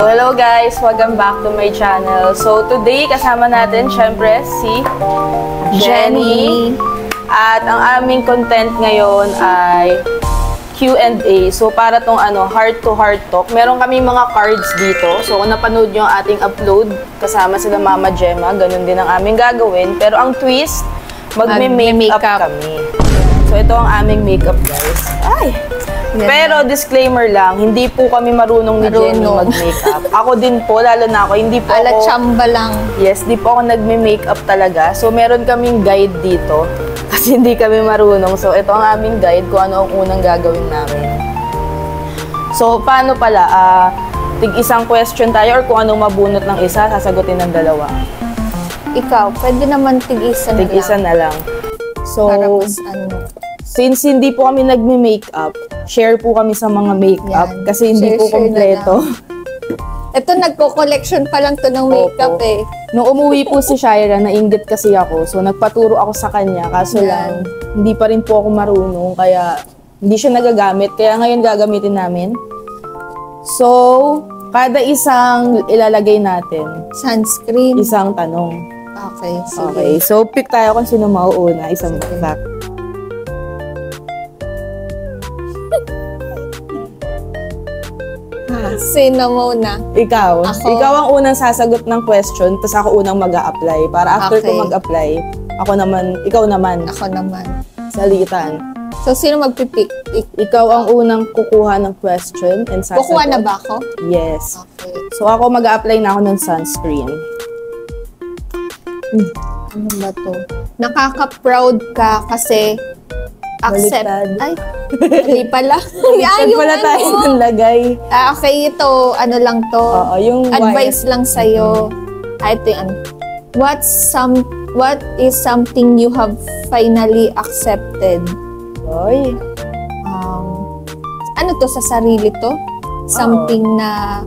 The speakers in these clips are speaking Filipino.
So hello guys, welcome back to my channel. So today kasama natin syempre si Jenny. At ang aming content ngayon ay Q&A. So para tong heart to heart talk. Meron kami mga cards dito. So kung napanood nyo ang ating upload kasama sila Mama Gemma, ganun din ang aming gagawin. Pero ang twist, magme-makeup kami. So ito ang aming makeup guys. Ay! Yeah. Pero disclaimer lang, hindi po kami marunong ni Jenny mag-makeup. Ako din po, lalo na ako, hindi po ako... chamba lang. Yes, di po ako nagme-makeup talaga. So meron kaming guide dito kasi hindi kami marunong. So ito ang aming guide kung ano ang unang gagawin namin. So paano pala? Tig-isang question tayo or kung anong mabunot ng isa, sasagutin ng dalawa. Ikaw, pwede naman tig-isa na lang. Tig-isa na lang. So, para mas since hindi po kami nagme-makeup, share po kami sa mga makeup kasi hindi po kompleto. Ito, nagko-collection pa lang to ng makeup eh. Nung umuwi po si Shaira, nainggit kasi ako. So, nagpaturo ako sa kanya. Kaso lang, hindi pa rin po ako marunong. Kaya, hindi siya nagagamit. Kaya ngayon gagamitin namin. So, kada isang ilalagay natin. Sunscreen. Isang tanong. Okay, sige. Okay, so pick tayo kung sino mauuna. Isang fact. Sino muna? Ikaw. Ako? Ikaw ang unang sasagot ng question, tapos ako unang mag-a-apply. Para after ko mag-apply, ako naman, ikaw naman. Ako naman. Salitan. So, sino magpipick? Ikaw ang unang kukuha ng question and sasagot. Kukuha na ba ako? Yes. Okay. So, ako mag-a-apply na ako ng sunscreen. Ano ba to? Nakaka-proud ka kasi accept. Baliktad. Ay, hindi pala. Baliktad pala tayo ng lagay. Okay, ito, ano lang to. Oo, yung advice lang sa'yo. Ito yung what is something you have finally accepted? Oy. Ano to, sa sarili to? Something na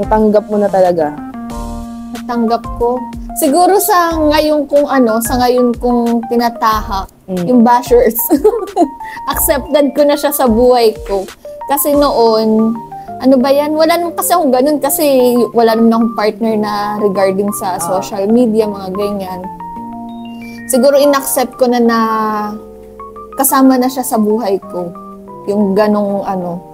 natanggap mo na talaga. Natanggap ko. Siguro sa ngayon kong tinatahak, yung bashers. Accepted ko na siya sa buhay ko. Kasi noon, ano ba yan? Wala naman kasi akong ganun kasi wala naman akong partner na regarding sa social media, mga ganyan. Siguro inaccept ko na kasama na siya sa buhay ko. Yung ganong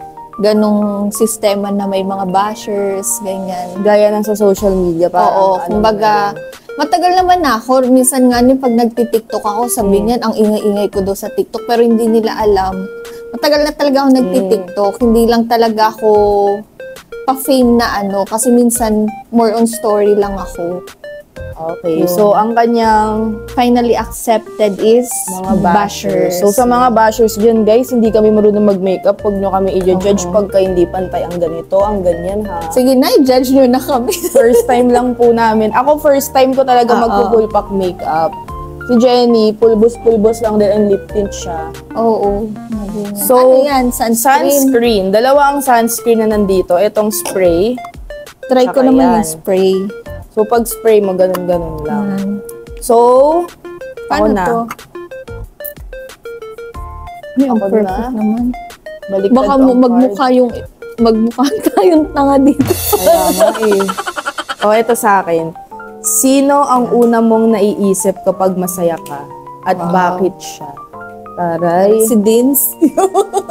sistema na may mga bashers, ganyan. Gaya ng sa social media pa. Oo, kumbaga, matagal naman na ako. Minsan nga pag nagtitiktok ako, sabi niyan, ang ingay-ingay ko daw sa TikTok, pero hindi nila alam. Matagal na talaga ako nagtitiktok. Hindi lang talaga ako pa-fame na kasi minsan more on story lang ako. Okay, so ang kanyang finally accepted is mga bashers. So sa mga bashers dyan guys, hindi kami marunong mag-makeup. Huwag nyo kami i-judge pagka hindi pantay ang ganito, ang ganyan ha. Sige na, i-judge nyo na kami. First time lang po namin. Ako first time ko talaga mag-full pack makeup. Si Jenny, pulbos-pulbos lang din ang lip tint siya. Oo. So, ano yan? Sunscreen? Dalawa ang sunscreen na nandito. Itong spray. Try ko naman yung spray. So, pag spray mo, ganun-ganun lang. So, paano ako na. To? Ang perfect naman. Baliktad baka magmukha tayong tanga dito. O, ito sa akin. Sino ang una mong naiisip kapag masaya ka? At bakit siya? Taray. Si Dins.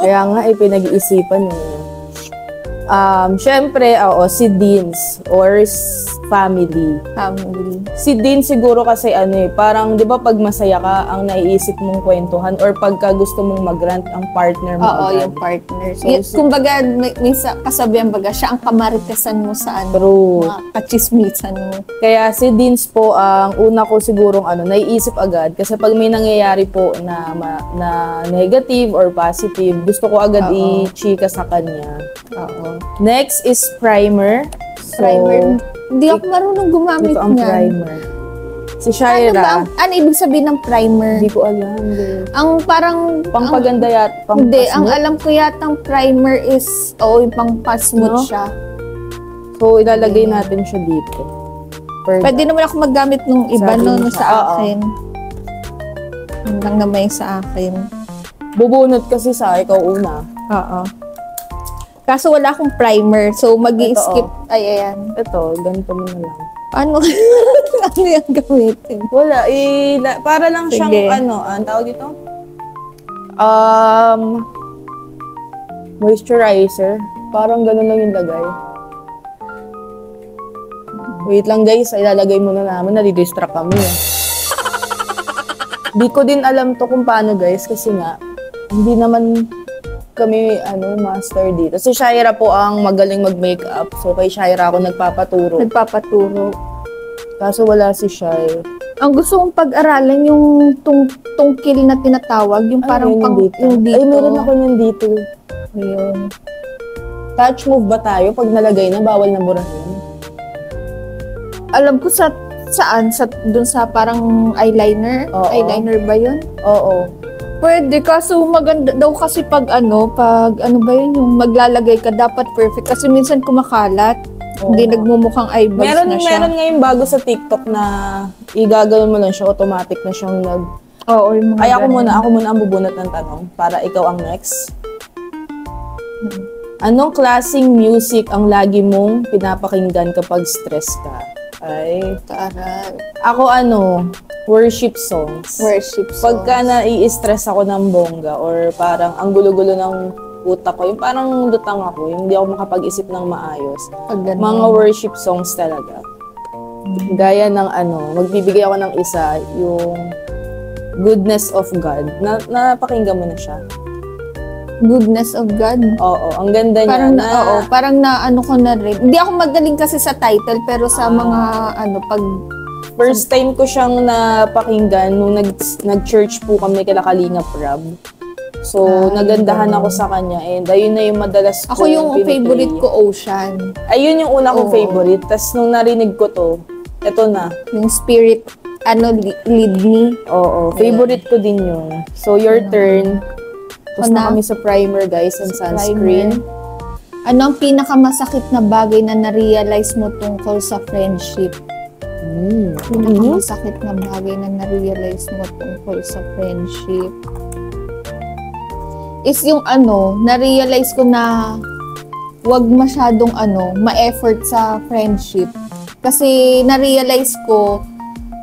Kaya nga, pinag-iisipan syempre, si Deans or family. Si Dean siguro kasi parang 'di ba pag masaya ka, ang naiisip mong kwentuhan or pagka gusto mong mag-rant ang partner mo. Oo, yung partner. So, kumbaga may kasabihan baga siya ang kamaritesan mo sa mga kachismisan mo. Kaya si Deans po ang una ko sigurong naiisip agad kasi pag may nangyayari po na negative or positive, gusto ko agad i-chika sa kanya. Next is primer. Hindi ako marunong gumamit niyan. Ito ang primer. Si Shaira. Ano ibig sabihin ng primer? Hindi ko alam. Ang parang... Pampaganda yata. Hindi, ang alam ko yatang primer is, yung pang-pasmooth siya. So, ilalagay natin siya dito. Pwede naman ako maggamit ng iba sa akin. Yun lang naman sa akin. Bubunot kasi sa ikaw una. Oo. Kaso wala akong primer. So, mag-i-skip. Ay, ayan. Ito, ganito mo na lang. Ano? Ano yung gamitin? Wala, para lang Sige. siyang ang tawag dito? Moisturizer. Parang ganun lang yung lagay. Wait lang guys, ilalagay muna namin, nadidistract kami. Di ko din alam to kung paano guys, kasi nga, hindi naman kami master dito. Si Shaira po ang magaling mag-makeup. So kay Shaira ako nagpapaturo. Kaso wala si Shai. Ang gusto kong pag-aralan yung tungkil na tinatawag, yung parang yung dito. Ay, meron ako yung dito. Ayun. Touch move ba tayo? Pag nalagay na, bawal na burahin. Alam ko saan? Dun sa parang eyeliner? Oo. Eyeliner ba yun? Oo. Pwede, kaso maganda daw kasi pag ba yun, yung maglalagay ka, dapat perfect. Kasi minsan kumakalat, hindi nagmumukhang eyeballs na siya. Meron ngayon bago sa TikTok na igagawin mo lang siya, automatic na siyang Oo, yung mga Ay, ako ganun. muna ang bubunot ng tanong para ikaw ang next. Anong klaseng music ang lagi mong pinapakinggan kapag stress ka? Ay, Taray. ako worship songs. Worship songs. Pagka nai-stress ako ng bongga or parang ang gulo-gulo ng utak ko, yung parang lutang ako, yung hindi ako makapag-isip ng maayos. Pag ganun. Mga worship songs talaga. Gaya ng magbibigay ako ng isa, yung Goodness of God. Napakinggan mo na siya. Goodness of God. Oo, ang ganda niya. Parang ko na rin. Hindi ako magaling kasi sa title, pero sa mga pag First time ko siyang napakinggan nung nag-church po kami kila Kalingap Rab. So, nagandahan ako sa kanya and ayun na yung madalas ako yung favorite ko, Ocean. Ayun yung una kong favorite. Tapos nung narinig ko to, eto na. Yung Spirit, Lead Me. Oo, favorite ko din yun. So, your turn. Tapos na kami sa primer, guys, and sunscreen. Ano ang pinakamasakit na bagay na na-realize mo tungkol sa friendship? Pinakamasakit na bagay na na-realize mo tungkol sa friendship is yung na-realize ko na wag masyadong ma-effort sa friendship. Kasi na-realize ko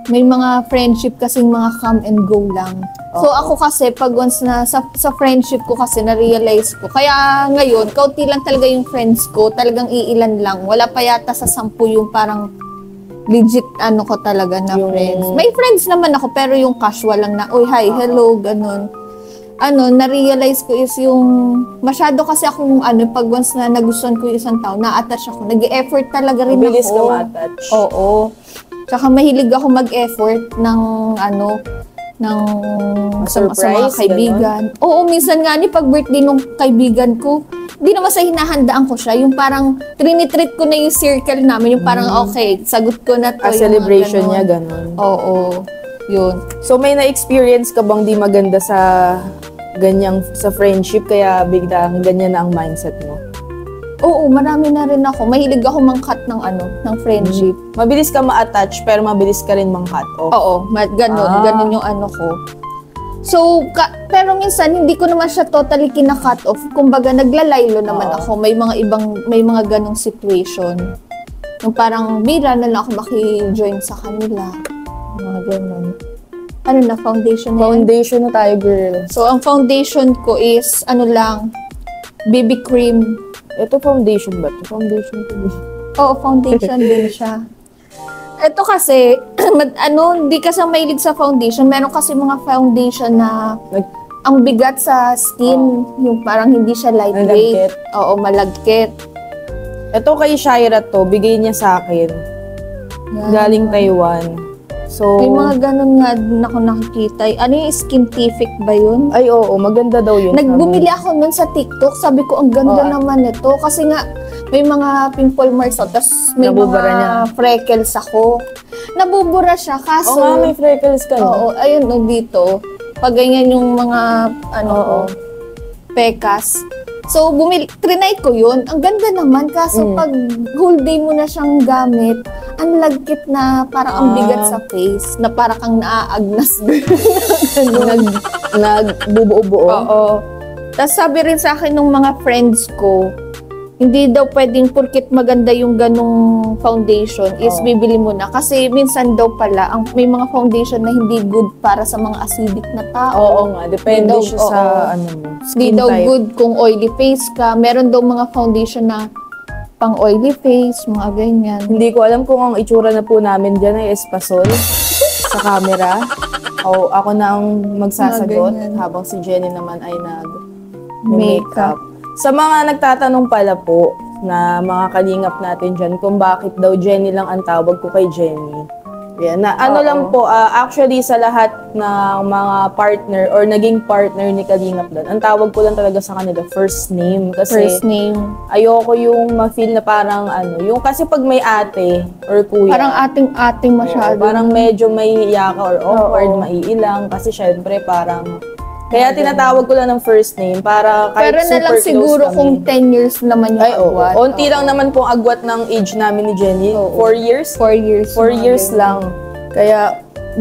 may mga friendship kasing mga come and go lang. So ako kasi pag once na sa friendship ko kasi na-realize ko. Kaya ngayon, kaunti lang talaga yung friends ko. Talagang iilan lang. Wala pa yata sa 10 yung parang legit ko talaga na friends. May friends naman ako pero yung casual lang na, oy, hi, hello, ganun. Na-realize ko is yung masyado kasi akong pag once na nagustuhan ko yung isang tao, na-attach ako. Nag-e-effort talaga rin Mabilis ako. ka ma-attach. Oo. Tsaka mahilig ako mag-effort ng sa mga kaibigan. Ganun? Oo, minsan nga pag birthday nung kaibigan ko, hindi naman sa hinahandaan ko siya. Yung parang trinitreat ko na yung circle namin. Yung parang okay, sagot ko na to. Celebration niya, ganun. Oo. Yun. So, may na-experience ka bang di maganda sa sa friendship kaya biglang ganyan na ang mindset mo? Oo, marami na rin ako. Mahilig ako mang-cut ng friendship. Mabilis ka ma-attach pero mabilis ka rin mang-cut off. Oo, ganun yung ko. So, pero minsan hindi ko naman siya totally kina-cut off. Kumbaga naglalaylo naman ako. May mga ganong situation. Yung parang bira na lang ako maki-join sa kanila. Mga ganun. Foundation na yan? Foundation na tayo, girl. So, ang foundation ko is, BB cream. Ito foundation ba? Ito foundation ko din. Oo, foundation din siya. Ito kasi, hindi kasi mahilig sa foundation. Meron kasi mga foundation na ang bigat sa skin. Yung parang hindi siya lightweight. Oo, malagkit. Ito kay Shaira to, bigay niya sa akin. Galing Taiwan. So, may mga ganun nga din ako nakikita. Yung Skintific ba yun? Ay, oo. Maganda daw yun. Nagbumili ako nun sa TikTok. Sabi ko, ang ganda naman ito. Kasi nga, may mga pimple marks ako. Tapos may mga freckles ako. Nabubura siya. Kaso, oo nga, may freckles ka. Oo, ayun dito. Pag ganyan yung mga, pekas. So, trinay ko yun. Ang ganda naman. Kaso, pag whole day mo na siyang gamit, ang lagkit na parang ang bigat sa face, na parang kang naaagnas. Nagbubuo-buo. Oo. Tapos sabi rin sa akin ng mga friends ko, hindi daw pwedeng porkit maganda yung ganong foundation is bibili mo na. Kasi minsan daw pala, may mga foundation na hindi good para sa mga acidic na tao. Oo nga, depende daw, siya sa ano mo, Hindi skin daw type. good kung oily face ka. Meron daw mga foundation na pang oily face, mga ganyan. Hindi ko alam kung ang itsura na po namin dyan ay espasol sa camera. O ako na ang magsasagot Mga ganyan. habang si Jenny naman ay Makeup. Sa mga nagtatanong pala po na mga kalingap natin dyan kung bakit daw Jenny lang ang tawag ko kay Jenny. Yan. Na, ano Oo. lang po, actually sa lahat ng mga partner or naging partner ni Kalingap doon, ang tawag ko lang talaga sa kanila first name. Kasi First name. ayoko yung ma-feel na parang ano, yung kasi pag may ate or kuya. Parang ating masyado. Parang medyo may hiya ka or awkward, Oo. maiilang. Kasi syempre parang, kaya tinatawag ko lang ng first name para kahit Pero na super lang close siguro kami. kung 10 years naman yung Ay, oo. agwat. Unti lang naman pong agwat ng age namin ni Jenny. Oo. 4 years? 4 years. 4 mga years ganyan. lang. Kaya,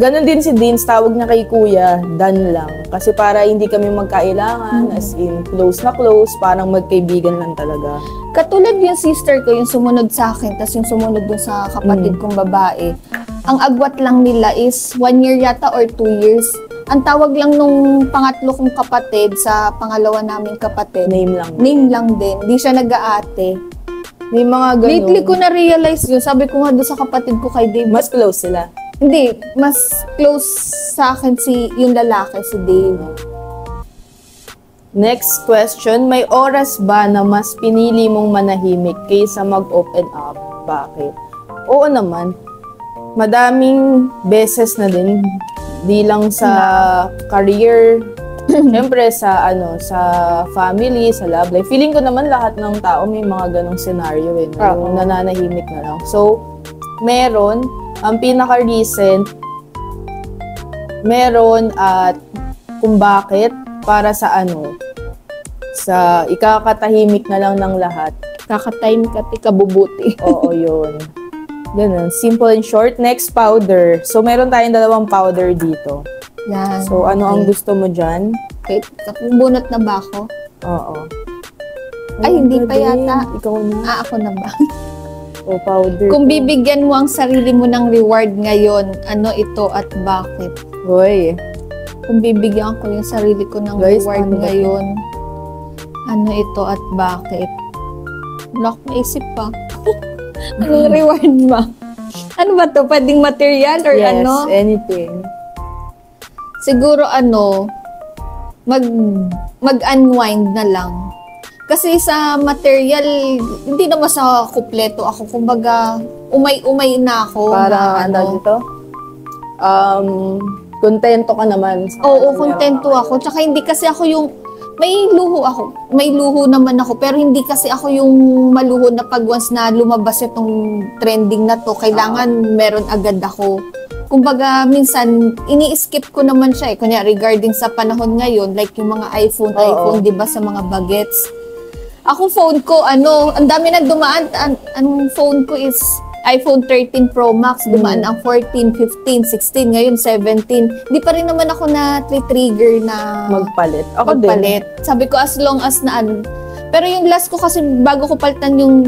ganun din si Deans, tawag niya kay Kuya, Dan lang. Kasi para hindi kami magkailangan, as in, close na close, parang magkaibigan lang talaga. Katulad yung sister ko, yung sumunod sa akin, tapos yung sumunod dun sa kapatid kong babae. Ang agwat lang nila is 1 year yata or 2 years. Ang tawag lang nung pangatlo kong kapatid sa pangalawa naming kapatid, Name lang. name lang din. Di siya nag-aate. May mga ganun. Lately ko na-realize yun. Sabi ko nga doon sa kapatid ko kay Dave. Mas close sila. Hindi, mas close sa akin yung lalaki, si Dave. Next question, may oras ba na mas pinili mong manahimik kaysa mag-open up? Bakit? Oo naman. Madaming beses na din, di lang sa career, syempre sa sa family, sa love life. Feeling ko naman lahat ng tao may mga ganong scenario na Oo. yung nananahimik na lang. So, meron, ang pinaka-recent, meron at kung bakit, para sa sa ikakatahimik na lang ng lahat. Kakatime ka, kabubuti. Oo, yun. Ganun. Simple and short. Next, powder. So, meron tayong dalawang powder dito. Yan. So, ano ang gusto mo dyan? Okay. Bunot na ba ako? Oo. Ay, hindi Ang pa galing. yata. Ikaw na. Ako na ba? O, powder. Kung bibigyan mo ang sarili mo ng reward ngayon, ano ito at bakit? Hoy. Kung bibigyan ko yung sarili ko ng Guys, reward paano ba ngayon, ano ito at bakit? Wala akong maisip pa. Anong reward ba? Ano ba to? Pwedeng material or Yes, ano? anything. Siguro mag-unwind na lang. Kasi sa material, hindi naman sa kupleto ako. Kumbaga, umay-umay na ako. Para, na, dito? Kontento ka naman. Sa Oo, meron kontento ka. ako. Tsaka hindi kasi ako yung, may luho ako. May luho naman ako. Pero hindi kasi ako yung maluho na pag once na lumabas itong trending na to, kailangan meron agad ako. Kumbaga, minsan, ini-skip ko naman siya eh. Kunya, regarding sa panahon ngayon, like yung mga iPhone, di ba, sa mga bagets. Ako, phone ko, ang dami na dumaan. Ang phone ko is iPhone 13 Pro Max, dumaan ang 14, 15, 16, ngayon 17. Di pa rin naman ako na trigger na Magpalit. Ako magpalit. Sabi ko, as long as na Pero yung last ko kasi, bago ko palitan nung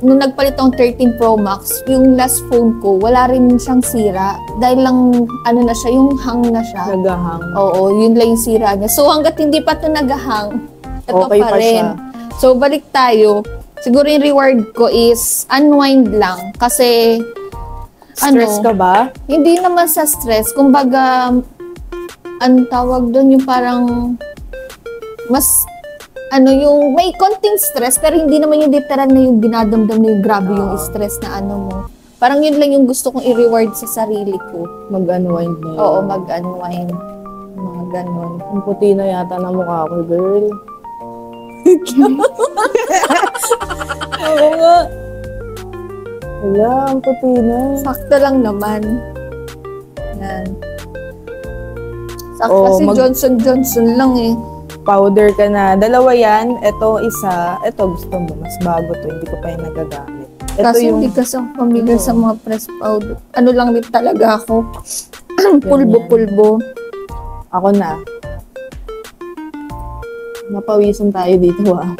nagpalit akong 13 Pro Max, yung last phone ko, wala rin siyang sira. Dahil lang, na siya, yung hang na siya. Nagahang. Oo, yun lang yung sira niya. So, hanggat hindi pa ito nagahang, ito Okay pa pa rin. siya. So, balik tayo. Siguro yung reward ko is unwind lang. Kasi, Stress ka ba? hindi naman sa stress. Kumbaga, tawag doon yung parang, mas, yung may konting stress, pero hindi naman yung literal na yung dinadamdam na yung grabe yung stress na mo. Parang yun lang yung gusto kong i-reward sa sarili ko. Mag-unwind na yun. Oo, mag-unwind. Mga ganon. Ang puti na yata na mukha ko, girl. Oo nga. Wala, ang puti na. Sakto lang naman. Yan. Sakto Oo, kasi Johnson lang eh. Powder ka na. Dalawa yan. Ito, isa. Ito, gusto mo. Mas bago to. Hindi ko pa yung nagagamit. Ito Kasi yung hindi kasi ako familiar sa mga press powder. Ano lang din talaga ako. Pulbo-pulbo. ako na. Napawisan tayo dito, ah.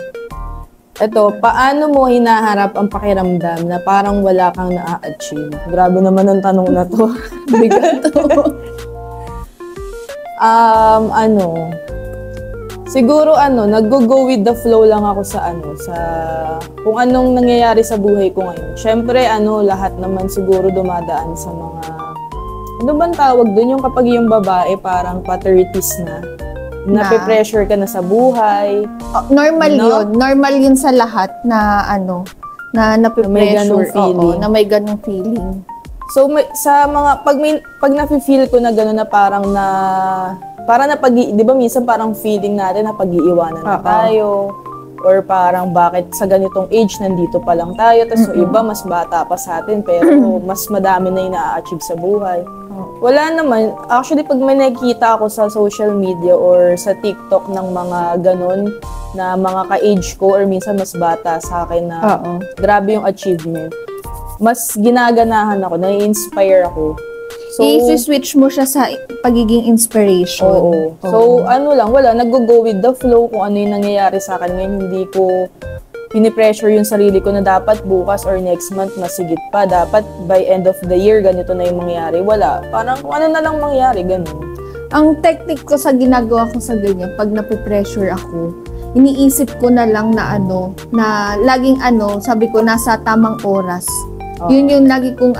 Ito, paano mo hinaharap ang pakiramdam na parang wala kang na-achieve? Grabe naman ang tanong na to. Bigat to. Siguro nag-go with the flow lang ako sa kung anong nangyayari sa buhay ko ngayon. Syempre, lahat naman siguro dumadaan sa mga, ano bang tawag dun? Yung kapag yung babae parang pa-30s na. Nape-pressure ka na sa buhay. Normal yun. Normal yun sa lahat na na nape-pressure. Na may ganong feeling. So, sa mga, pag nafe-feel ko na gano'n na parang di ba minsan parang feeling natin na pag-iiwanan na tayo, or parang bakit sa ganitong age nandito pa lang tayo, tapos yung iba mas bata pa sa atin, pero mas madami na yung na-achieve sa buhay. Wala naman. Actually, pag may nakikita ako sa social media or sa TikTok ng mga ganon na mga ka-age ko or minsan mas bata sa akin na grabe yung achievement, mas ginaganahan ako, nai-inspire ako. So, i-switch mo siya sa pagiging inspiration. Oo. So, wala. Nag-go with the flow kung ano yung nangyayari sa akin ngayon. Hindi ko pinipressure yung sarili ko na dapat bukas or next month masigit pa. Dapat by end of the year, ganito na yung mangyayari. Wala. Parang kung ano na lang mangyari, ganun. Ang technique ko sa ginagawa ko sa ganyan, pag napipressure ako, iniisip ko na lang na na laging sabi ko, nasa tamang oras. Yun yung lagi kong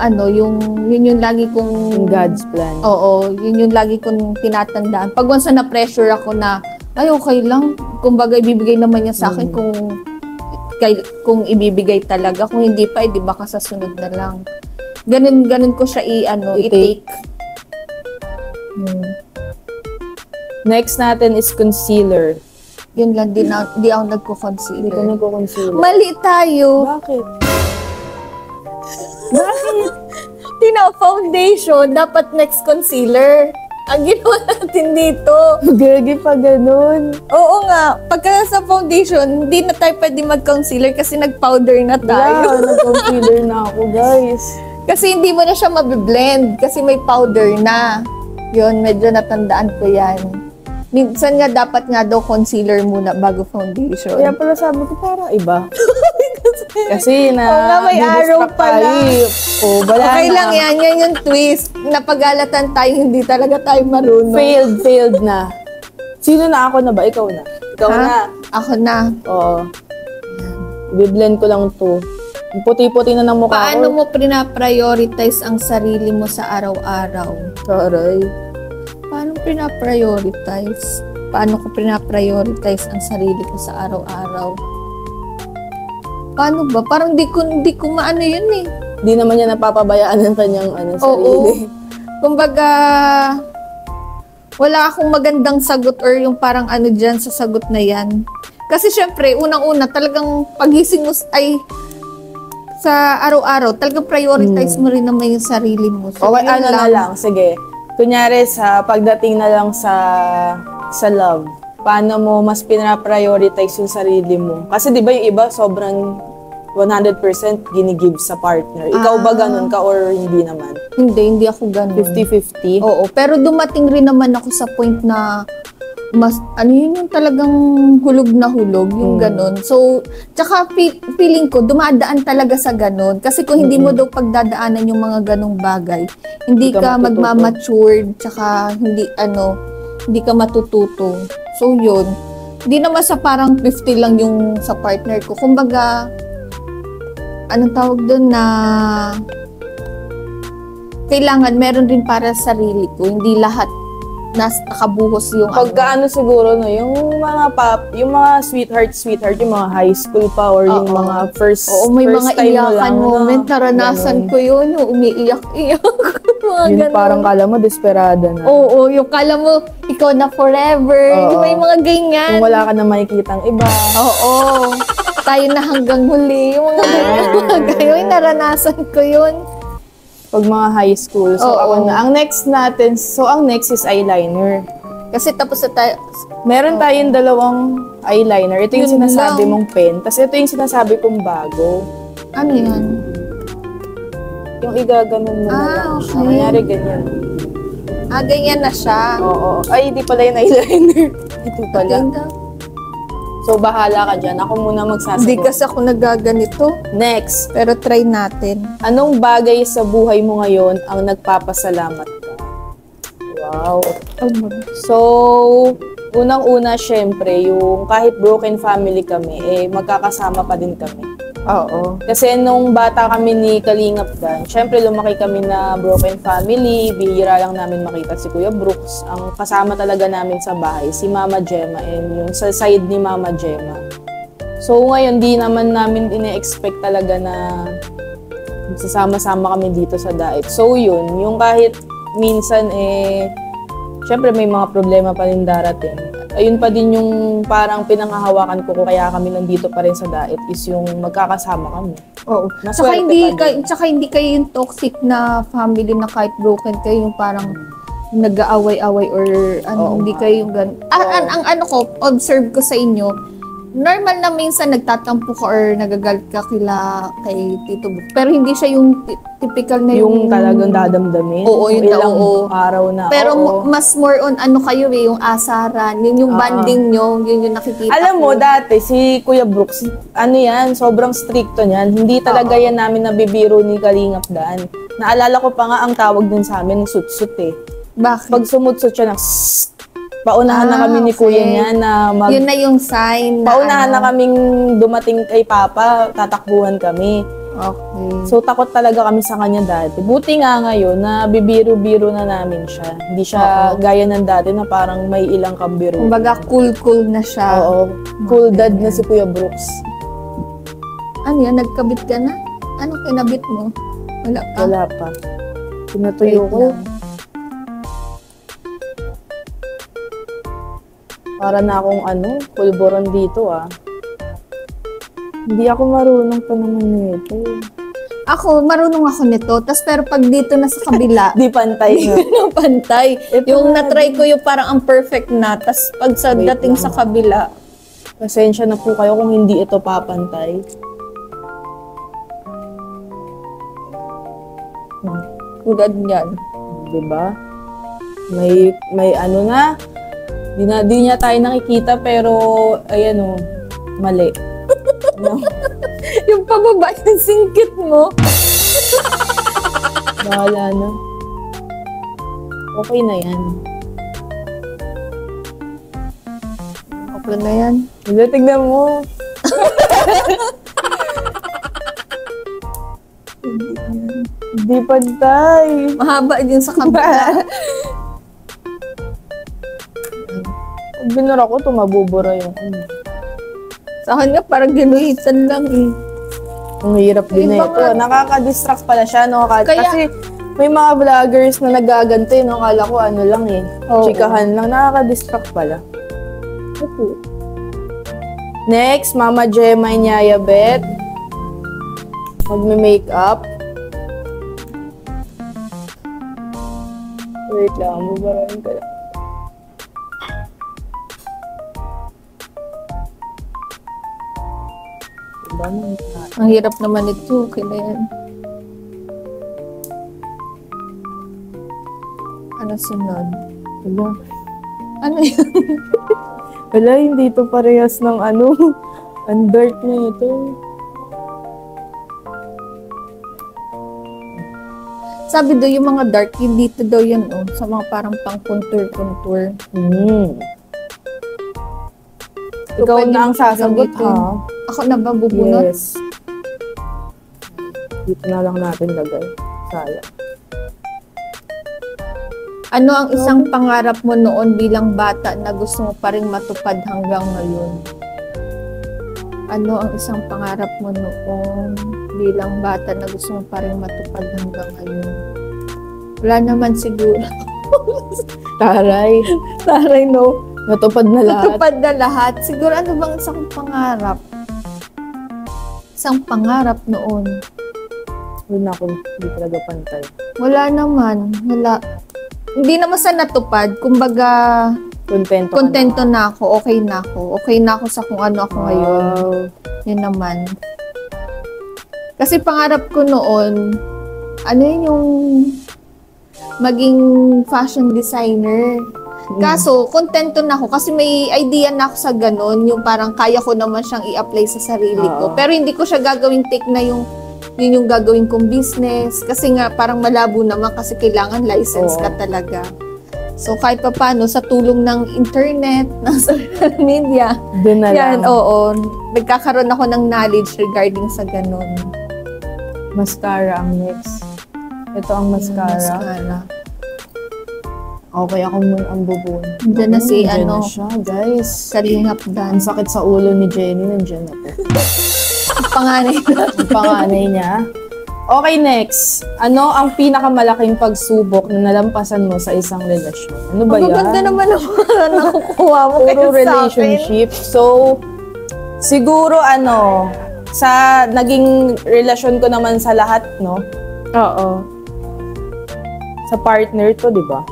yun yung lagi kong God's plan. Oo, yun yung lagi kong tinatandaan. Pag once na pressure ako na, ay okay lang, kumbaga ibibigay naman niya sa akin kung ibibigay talaga. Kung hindi pa, di baka sa sunod na lang. Ganun ko siya i-take. Next natin is concealer. Yun lang, di ako nagko-concealer. Hindi ka nagko-concealer. Mali tayo. Bakit? Foundation, dapat next concealer. Ang ginawa natin dito. Gagi pa ganun. Oo nga. Pagka sa foundation, hindi na tayo pwede mag-concealer kasi nag-powder na tayo. Yeah, nag-concealer na ako, guys. Kasi hindi mo na siya mabiblend kasi may powder na. Yun, medyo natandaan ko yan. Minsan nga dapat nga daw concealer muna bago foundation. Kaya pala sabi ko parang iba. Kasi may araw pala. Okay na. lang yan. Yan yung twist. Napagalatan tayo, hindi talaga tayo marunong. Failed na. Sino na? Ako na ba? Ikaw na? Ikaw na. Ako na. Oo. Biblend ko lang to. Yung puti-puti na ng mukha ko. Paano mo pina-prioritize ang sarili mo sa araw-araw? Taray. Paano pina-prioritize? Paano ko pina-prioritize ang sarili ko sa araw-araw? Paano ba? Parang di ko maano yun eh. Di naman niya napapabayaan ng kanyang sarili. Oo. Kumbaga, wala akong magandang sagot or yung parang dyan sa sagot na yan. Kasi syempre, unang-una, talagang pagising mo ay sa araw-araw, talagang prioritize mo rin naman yung sarili mo. So, okay, na lang. Sige. Kunyari, sa pagdating na lang sa love, paano mo mas pina-prioritize yung sarili mo? Kasi di ba yung iba sobrang 100% ginigive sa partner. Ikaw ba ganun ka or hindi naman? Hindi ako ganun. 50-50? Oo, pero dumating rin naman ako sa point na mas, yun yung talagang hulog na hulog, yung ganun. So, tsaka feeling ko, dumadaan talaga sa ganun. Kasi kung hindi mo daw pagdadaanan yung mga ganung bagay, hindi ka magmamatured, tsaka hindi ka matututo. So, yun. Hindi naman sa parang 50 lang yung sa partner ko. Kumbaga, anong tawag doon na kailangan meron din para sa sarili ko. Hindi lahat nakabuhos yung pagka siguro yung mga sweetheart, yung mga high school pa or yung mga first may first mga time iyakan moment, naranasan ko yun, yung umiiyak-iyak. Yun ganun. Parang kala mo desperada na. Oo, yung kala mo ikaw na forever. May mga ganyan. Kung wala ka na makikitang iba. Oo. Tayo na hanggang huli. Yung mga ganyan. Naranasan ko yun. Pag mga high school. So, ang next is eyeliner. Kasi tapos na tayo. Meron tayong dalawang eyeliner. Ito yung sinasabi mong pen. Tapos ito yung sinasabi kong bago. Ano yan? Yung igaganon mo na lang siya. Okay. Kunyari ganyan. Ganyan na siya. Oo. Ay, di pala yung eyeliner. Ito pala. So, bahala ka dyan. Ako muna magsasagot. Hindi kasi ako nagaganito. Next, Pero try natin. anong bagay sa buhay mo ngayon ang nagpapasalamat ka? Wow. So, unang-una, syempre, yung kahit broken family kami, magkakasama pa din kami. Oo. Kasi nung bata kami ni Kalingap Dan, syempre lumaki kami na broken family, bihira lang namin makita si Kuya Brooks. Ang kasama talaga namin sa bahay, si Mama Gemma, and yung sa side ni Mama Gemma. So ngayon, di naman namin ine-expect talaga na sasama-sama kami dito sa Daet. So yun, yung kahit minsan syempre may mga problema pa rin darating. Ayun pa din yung parang pinanghahawakan ko kaya kami nandito pa rin sa Daet is yung magkakasama kami. Oo. Maswerte Tsaka hindi kayo yung toxic na family na kahit broken kayo, yung parang nag-aaway-away or ano, Oo hindi nga. kayo yung gan. Ang ano ko, observe ko sa inyo, normal na minsan nagtatampo ka or nagagalit ka kay Tito Book. Pero hindi siya yung typical na Yung talagang dadamdamin. Oo, yun ilang oo. araw na. Pero oo. mas more on ano kayo yung asaran, yun yung banding nyo, yun yung nakikita Alam mo, ko. dati, si Kuya Brooks, ano yan, sobrang stricto niyan. Hindi talaga yan namin nabibiro ni Kalingap Dan. Naalala ko pa nga ang tawag din sa amin, sut-sut eh. Bakit? Pag sumutsut siya ng sssst, paunahan na kami ni okay. Kuya niya na Yun na yung sign na paunahan ano. na kaming dumating kay Papa, tatakbuhan kami. Okay. So, takot talaga kami sa kanya dati. Buti nga ngayon na bibiro-biro na namin siya. Hindi siya gaya ng dati na parang may ilang kambiro. Kumbaga cool na siya. Oo. Cool dad na si Kuya Brooks. Ano yan? Nagkabit ka na? Ano kinabit mo? Wala pa. Wala pa. Pinatuyo Wait ko. lang. Para na akong pulboran dito Hindi ako marunong pa naman nito. Ako, marunong ako nito. Pero pag dito na sa kabila, Di pantay hindi na. na pantay. Ito Yung nga, na-try ko yung parang ang perfect na. Tapos pag sa Wait dating lang. sa kabila, Pasensya na po kayo kung hindi ito papantay. tulad niyan. Diba? May ano na. Di niya tayo nakikita pero ayan mali. No? Yung pababa yung singkit mo. Bahala na. Okay na yan. Okay na yan. Wala, tignan mo. Hindi pantay. Mahaba din sa kabila. Pag binura ko, tumabubura yung Sa kanya parang ginuhitan lang eh. Ang hirap din Iba ito. nga. Nakaka-distract pala siya, no? Kaya- Kasi may mga vloggers na nagaganto, no? Kala ko ano lang eh. Oo. Chikahan lang. Nakaka-distract pala. Next, Mama Gemma Nyaya Bet. Magme-makeup. Wait lang, bubarahin ka lang. Diba nang Ang hirap naman ito. Okay na yan. Ano sunod? Wala. Ano yun? Wala, hindi ito parehas ng ang dirt na ito. Sabi daw yung mga dark, yung dito daw yan sa mga parang pang contour. Ikaw pwede na ang mo sasagot, gamitin. ha? Ako na ba bubunot? Yes. Dito na lang natin lagay. Sayang. Ano ang isang pangarap mo noon bilang bata na gusto mo pa rin matupad hanggang ngayon? Ano ang isang pangarap mo noon bilang bata na gusto mo pa rin matupad hanggang ngayon? Wala naman siguro. Taray. Taray, no? Natupad na lahat. Matupad na lahat. Siguro ano bang isang pangarap? Isang pangarap noon. Yun ako, hindi talaga pantay. Wala naman. Wala. Hindi naman sa natupad. Kumbaga, Kontento ka kontento na ako. Okay na ako. Okay na ako sa kung ano ako ngayon. Wow. Yun naman. Kasi pangarap ko noon, ano yun yung maging fashion designer. Kaso, kontento na ako kasi may idea na ako sa ganun, yung parang kaya ko naman siyang i-apply sa sarili ko. Pero hindi ko siya gagawing take na yun yung gagawin kong business. Kasi nga, parang malabo naman kasi kailangan license ka talaga. So, kahit pa paano, sa tulong ng internet, ng social media, Doon na yan, lang. oo, nagkakaroon ako ng knowledge regarding sa ganun. Mascara ang next. Ito ang mascara. Okay, ako muna ang bubon. Diyan na si, Diyan ano, na siya, guys. Kalingap Ang Dan. sakit sa ulo ni Jenny, nandiyan na po. Panganay na. Ang panganay niya. Okay, next. Ano ang pinakamalaking pagsubok na nalampasan mo sa isang relasyon? Ano ba Ang yan? ganda naman ang mga nakukuha mo Puro kayo sa akin. relationship. So, siguro sa naging relasyon ko naman sa lahat, no? Oo. Sa partner to, di ba?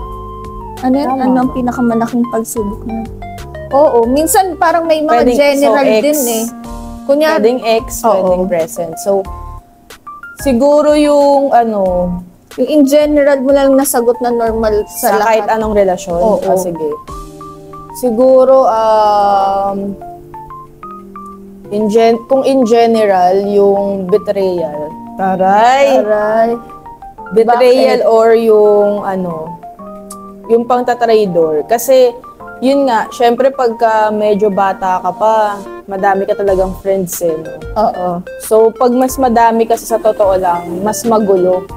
Ano yun? Tama. Ano ang pinakamalaking pagsubok na? Oo. Minsan parang may mga Pwedeng- general so, ex. din eh. Kunya, Pwedeng ex, pwedeng present. So, siguro yung yung in general mo lang nasagot na normal sa sa kahit lahat. anong relasyon. Oo. Sige. Siguro, kung in general, yung betrayal. Taray! Aray. Betrayal or yung yung pangtatraidor. Kasi, yun nga, syempre pagka medyo bata ka pa, madami ka talagang friends eh. No? Oo. So, pag mas madami kasi sa totoo lang, mas magulo.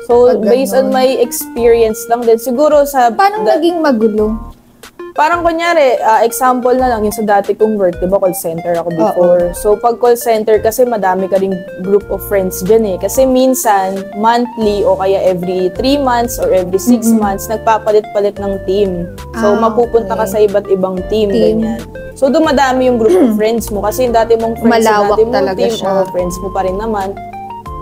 So, Pag based on ganon. my experience lang din, siguro sa... Paano naging magulo? Parang kunyari, example na lang, yung sa dati kong work, di ba, call center ako before. So, pag call center, kasi madami ka ring group of friends dyan eh. Kasi minsan, monthly o kaya every 3 months or every 6 months, nagpapalit-palit ng team. So, mapupunta ka sa iba't ibang team, ganyan. So, dumadami yung group of friends mo. Kasi yung dati mong friends sa Malawak dati mong talaga team, siya. o friends mo pa rin naman.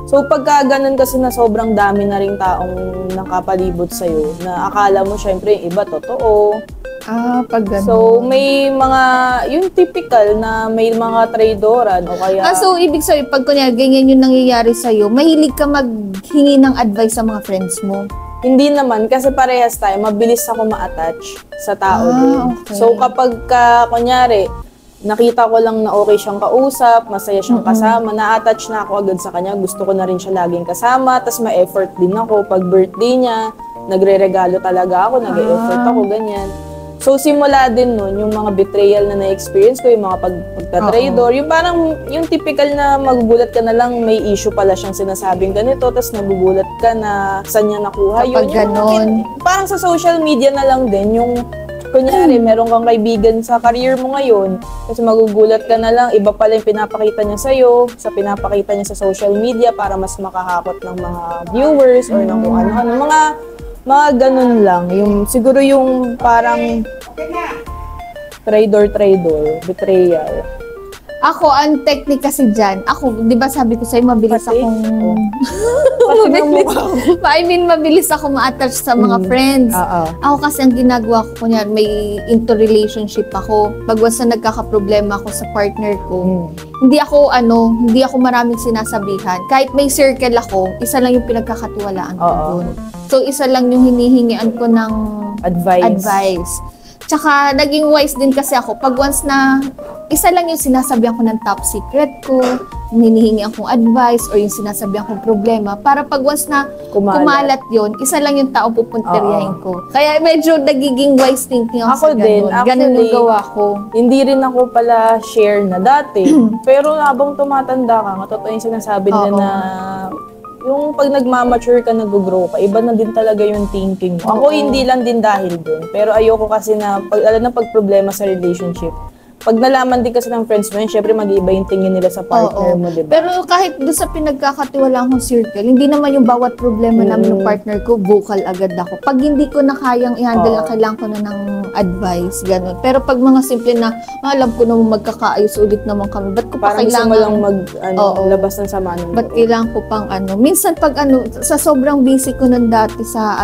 So, pagka ganun kasi na sobrang dami na rin taong nakapalibot sa'yo, na akala mo syempre yung iba totoo. Pag ganun. So, may mga, yung typical na may mga traidoran o kaya... So, ibig sabihin, pag kunya, ganyan yung nangyayari sa'yo, mahilig ka maghingi ng advice sa mga friends mo? Hindi naman, kasi parehas tayo, mabilis ako ma-attach sa tao din. Okay. So, kapag kunyari, nakita ko lang na okay siyang kausap, masaya siyang kasama, na-attach na ako agad sa kanya, gusto ko na rin siya laging kasama, tas ma-effort din ako. Pag birthday niya, nagre-regalo talaga ako, nag-e-effort ako, ganyan. So, simula din nun, yung mga betrayal na na-experience ko, yung mga pagtatraidor, yung parang, yung typical na magugulat ka na lang, may issue pala siyang sinasabing ganito, tapos nagugulat ka na saan niya nakuha yun. Kapag ganon. Parang sa social media na lang din, yung, kunyari, meron kang kaibigan sa career mo ngayon, kasi magugulat ka na lang, iba pala yung pinapakita niya sa'yo, sa pinapakita niya sa social media para mas makahakot ng mga viewers or ng kung ano-ano. Mga ganun lang. Yung, siguro yung parang traidor, betrayal. Ako, ang technique kasi dyan, ako, di ba sabi ko sa'yo, mabilis Pati? akong... Pati ng mukha mabilis ako ma-attach sa mga friends. Oo. Ako kasi ang ginagawa ko, kunyari, may into relationship ako. Pag once na nagkakaproblema ako sa partner ko, hindi ako maraming sinasabihan. Kahit may circle ako, isa lang yung pinagkakatiwalaan ko Oo. doon. So, isa lang yung hinihingian ko ng advice. Tsaka, naging wise din kasi ako. Pag once na, isa lang yung sinasabihan ko ng top secret ko, hinihingi akong advice, or yung sinasabihan kong problema. Para pag once na kumalat yun, isa lang yung tao pupunteriyahin ko. Kaya medyo nagiging wise thinking ako Ako sa din, ganun. Ganun yung actually, gawa ko. Hindi rin ako pala share na dati. Pero habang tumatanda ka, totoo yung sinasabi nila Oo. na yung pag nagmamature ka, nag-grow ka, iba na din talaga yung thinking mo. Ako Oo. hindi lang din dahil dun. Pero ayoko kasi na, lalo na pag problema sa relationship, pag nalaman din kasi ng friends mo yun, syempre mag-iiba yung tingin nila sa partner Oo. mo, diba? Pero kahit doon sa pinagkakatiwalaan kong circle, hindi naman yung bawat problema namin ng partner ko, vocal agad ako. Pag hindi ko na kayang i-handle, Oo. na kailangan ko na ng advice, gano'n. Pero pag mga simple na, alam ko naman magkakaayos ulit naman kami, ba't ko pa Parang gusto kailangan? mo lang Oo. labas ng sama ng Ba't loob. kailangan ko pang minsan pag sa sobrang busy ko nun dati sa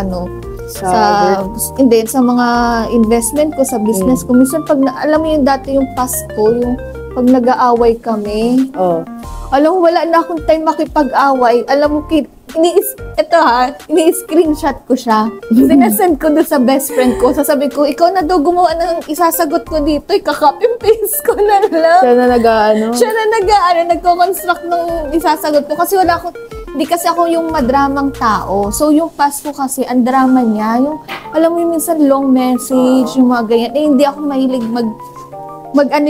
hindi, sa mga investment ko, sa business ko, minsan pag, alam mo yung dati yung past ko, yung pag nag-aaway kami, Oh. alam mo, wala na akong time makipag-away. Alam mo, ini-screenshot ko siya. Sinasend ko doon sa best friend ko. Sasabi ko, ikaw na daw gumawa ng isasagot ko dito. Ika-copy and paste ko na lang. Siya na nag-ano? Siya na nagko-construct ng isasagot ko. Kasi hindi kasi ako yung madramang tao. So, yung past ko kasi, ang drama niya. Yung, alam mo yung minsan long message, yung mga ganyan. Hindi ako mahilig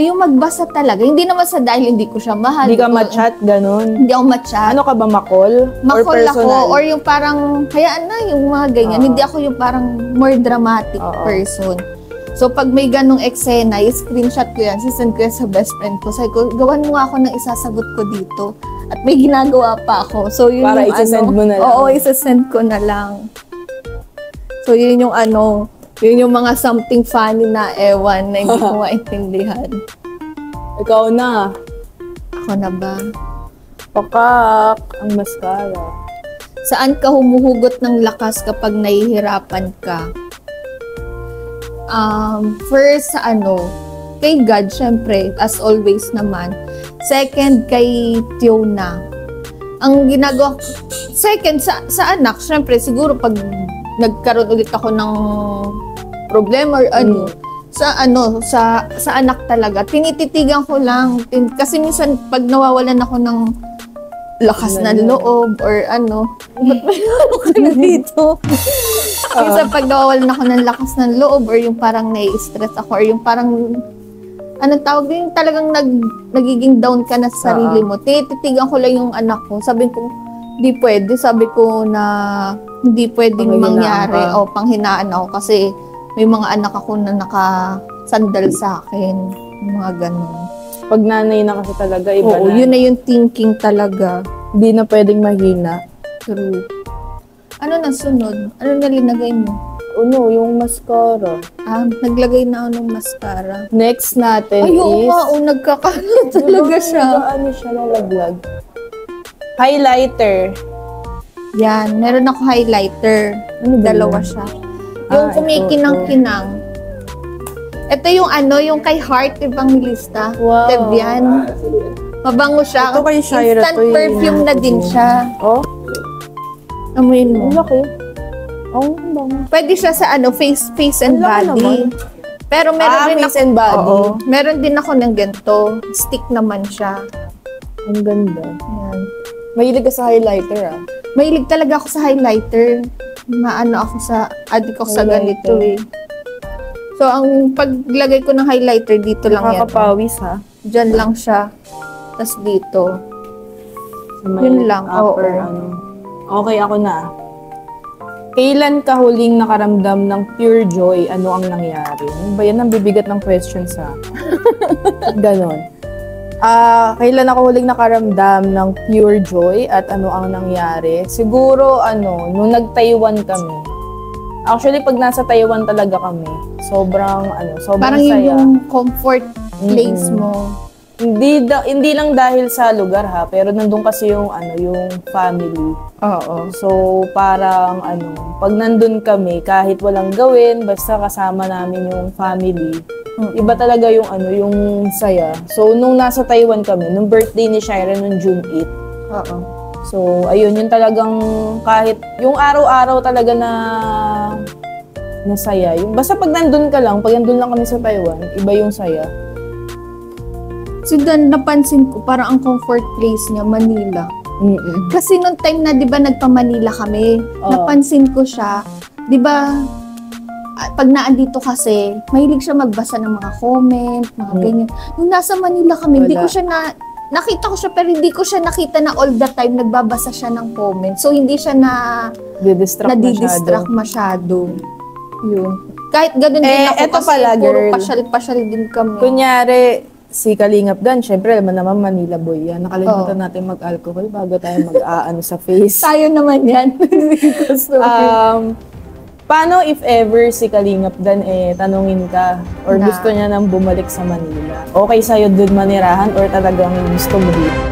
yung magbasa talaga. Hindi naman sa dahil hindi ko siya mahal. Hindi ka ma-chat, ganun? Hindi ako ma-chat. Ano ka ba, ma-call? Or Ma-call personal? ako. Or yung parang, hayaan na, yung mga ganyan. Hindi ako yung parang more dramatic person. So, pag may ganong eksena, screenshot ko yan, sisend ko yan sa best friend ko. Sabi ko, gawan mo nga ako ng isasagot ko dito. At may ginagawa pa ako. So, yun para yung isasend mo na lang? Oo, isasend ko na lang. So, yun yung yun yung mga something funny na ewan na hindi ko maintindihan. Ikaw na. Ako na ba? Pakak, ang mascara. Saan ka humuhugot ng lakas kapag nahihirapan ka? First, kay God, syempre, as always naman. Second, kay Tiona. Ang ginagawa ko, second, sa anak, syempre, siguro pag nagkaroon ulit ako ng problema or sa anak talaga, tinititigan ko lang. Kasi minsan, pag nawawalan ako ng lakas ng loob or ba't may ka na dito? Minsan, pag nawawalan ako ng lakas ng loob or yung parang nai-stress ako or yung parang anong tawag din, talagang nagiging down ka na sa sarili mo. Tinititigan ko lang yung anak ko. Sabi ko, hindi pwede. Sabi ko na hindi pwedeng mangyari. O, panghinaan ako kasi may mga anak ako na nakasandal sa akin. Mga ganun. Pag nanay na kasi talaga, iba Oo, na. yun na yung thinking talaga. Hindi na pwedeng mahina. True. Ano na sunod? Ano na linagay mo? Yung mascara. Naglagay na ako ng mascara. Next natin Nagkakano talaga siya. Ano siya, nalaglag. Highlighter. Yan, meron ako highlighter. Dalawa siya. Yung kumikinang-kinang. Ito yung yung kay Heart Evangelista. Wow. Debian. Mabango siya. Ito kay Shira Instant to yun. perfume na din siya. Oh? Amuin mo. Ang laki. Bango. Pwede siya sa face and Ang laki body. naman. Pero meron din face and body. Oo. Meron din ako ng ganito. Stick naman siya. Ang ganda. Yan. Mahilig ka sa highlighter, Mahilig talaga ako sa highlighter. Adik ako sa ganito eh. So, ang paglagay ko ng highlighter, dito lang yan. Nakakapawis, ha? Diyan lang siya. Tapos dito. Yun lang. Upper, Okay, ako na. Kailan ka huling nakaramdam ng pure joy? Ano ang nangyari? Ano ba yan? Ang bibigat ng questions, ha? Ganon. Kailan ako huling nakaramdam ng pure joy at ano ang nangyari? Siguro, nung nag-Taiwan kami. Actually, pag nasa Taiwan talaga kami, sobrang parang saya. Parang yung comfort place mo. Hindi lang dahil sa lugar, ha, pero nandun kasi yung family. Oo. So, parang pag nandun kami, kahit walang gawin, basta kasama namin yung family. Iba talaga yung yung saya. So, nung nasa Taiwan kami, nung birthday ni Shira nung June 8. Oo. So, ayun, yung talagang kahit yung araw-araw talaga na saya. Yung basta pag nandun ka lang, pag nandun lang kami sa Taiwan, iba yung saya. So, doon napansin ko, parang ang comfort place niya, Manila. Kasi nung time na, di ba, nagpa-Manila kami, napansin ko siya, di ba, pag naandito kasi, mahilig siya magbasa ng mga comment, mga ganyan. Nung nasa Manila kami, hindi ko siya nakita ko siya, pero hindi ko siya nakita na all the time nagbabasa siya ng comment. So, hindi siya nadidistract masyado. Yun. Kahit ganun din ako eto kasi pala, puro girl. pasyal-pasyal din kami. Kunyari, si Kalingap Dan, syempre, naman Manila boy yan. Nakalimutan natin mag-alcohol bago tayo mag-aano sa face. Tayo naman yan. Paano if ever si Kalingap Dan tanungin ka or gusto niya nang bumalik sa Manila? Okay sa'yo dun manirahan or talagang gusto mo dito?